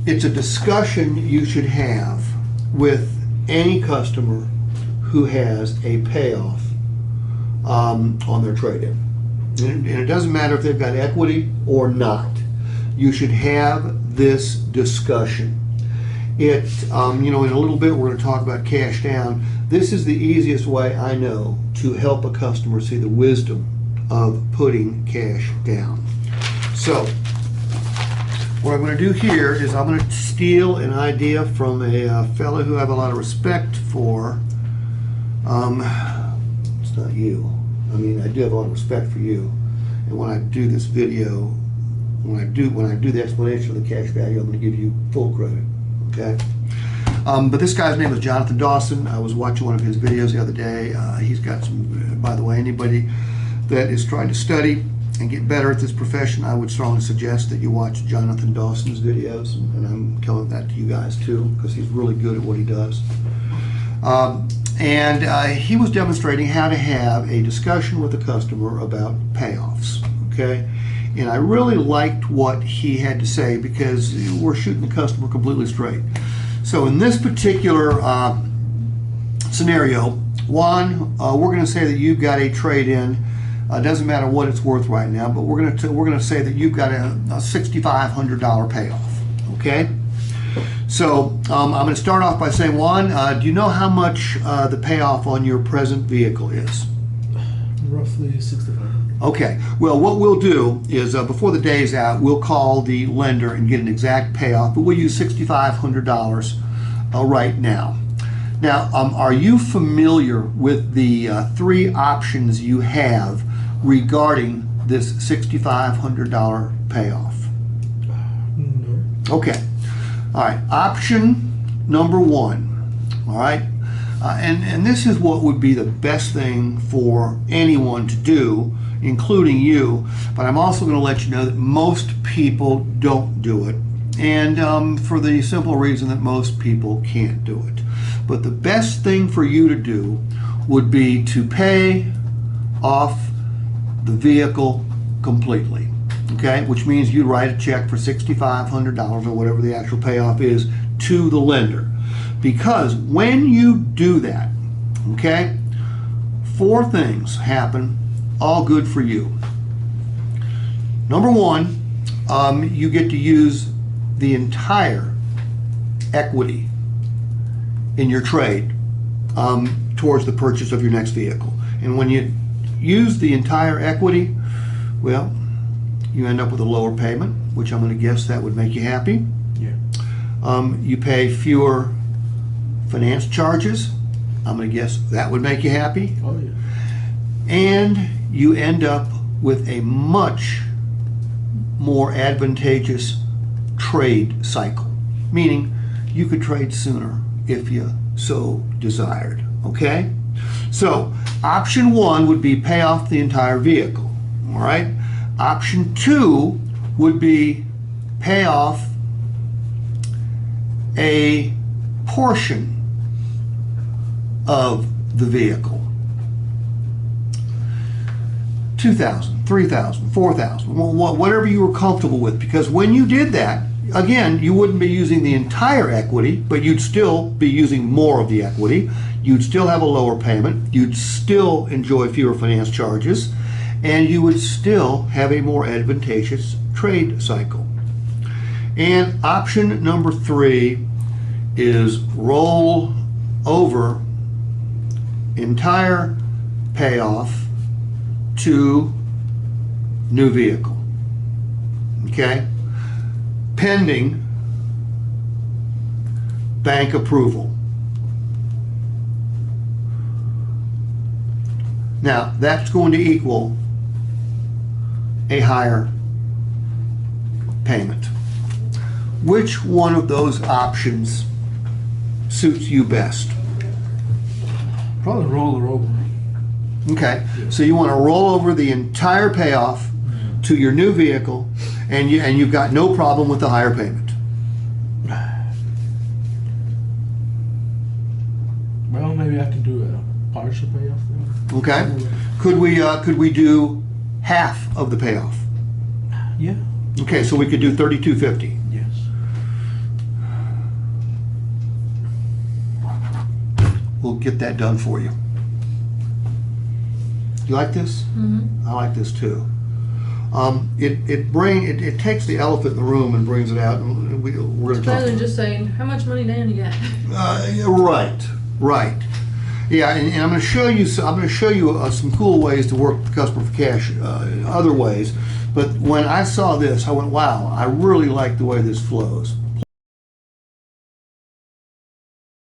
it's a discussion you should have with any customer who has a payoff on their trade-in. And it doesn't matter if they've got equity or not. You should have this discussion. You know, in a little bit we're going to talk about cash down. This is the easiest way I know to help a customer see the wisdom of putting cash down. So what I'm going to do here is I'm going to steal an idea from a fellow who I have a lot of respect for. It's not you. I mean, I do have a lot of respect for you. And when I do this video, when I do the explanation of the cash value, I'm going to give you full credit. Okay. But this guy's name is Jonathan Dawson. I was watching one of his videos the other day. He's got some, by the way, anybody that is trying to study and get better at this profession, I would strongly suggest that you watch Jonathan Dawson's videos. And I'm telling that to you guys too, because he's really good at what he does. He was demonstrating how to have a discussion with the customer about payoffs. Okay. And I really liked what he had to say because we're shooting the customer completely straight. So in this particular scenario, one, we're going to say that you've got a trade-in. Doesn't matter what it's worth right now, but we're going to say that you've got a $6,500 payoff. Okay. So I'm going to start off by saying, Juan, do you know how much the payoff on your present vehicle is? Roughly $6,500. Okay, well what we'll do is before the day is out, we'll call the lender and get an exact payoff, but we'll use $6,500 right now. Now, are you familiar with the three options you have regarding this $6,500 payoff? No. Okay, all right, option number one, all right, and this is what would be the best thing for anyone to do, including you, but I'm also going to let you know that most people don't do it, and for the simple reason that most people can't do it. But the best thing for you to do would be to pay off the vehicle completely, okay? Which means you write a check for $6,500 or whatever the actual payoff is to the lender. Because when you do that, okay, four things happen, all good for you. Number one, you get to use the entire equity in your trade towards the purchase of your next vehicle. And when you use the entire equity, well, you end up with a lower payment, which I'm going to guess that would make you happy. Yeah. You pay fewer finance charges. I'm going to guess that would make you happy. Oh yeah. And you end up with a much more advantageous trade cycle, meaning you could trade sooner if you so desired, okay? So option one would be pay off the entire vehicle, all right? Option two would be pay off a portion of the vehicle. $2,000, $3,000, $4,000, whatever you were comfortable with, because when you did that, again, you wouldn't be using the entire equity, but you'd still be using more of the equity. You'd still have a lower payment. You'd still enjoy fewer finance charges, and you would still have a more advantageous trade cycle. And option number three is roll over entire payoff to new vehicle, okay? Pending bank approval. Now, that's going to equal a higher payment. Which one of those options suits you best? Probably roll her over. Okay, so you want to roll over the entire payoff to your new vehicle, and you've got no problem with the higher payment. Well, maybe I can do a partial payoff then. Okay, could we do half of the payoff? Yeah. Okay, so we could do $3,250. Yes. we'll get that done for you. You like this? Mm-hmm. I like this too. It takes the elephant in the room and brings it out, and we're going to It's talk better about than it. just saying, how much money Dan you got? Yeah, right. Yeah, and I'm going to show you. I'm going to show you some cool ways to work with customer for cash, other ways. But when I saw this, I went, "Wow! I really like the way this flows."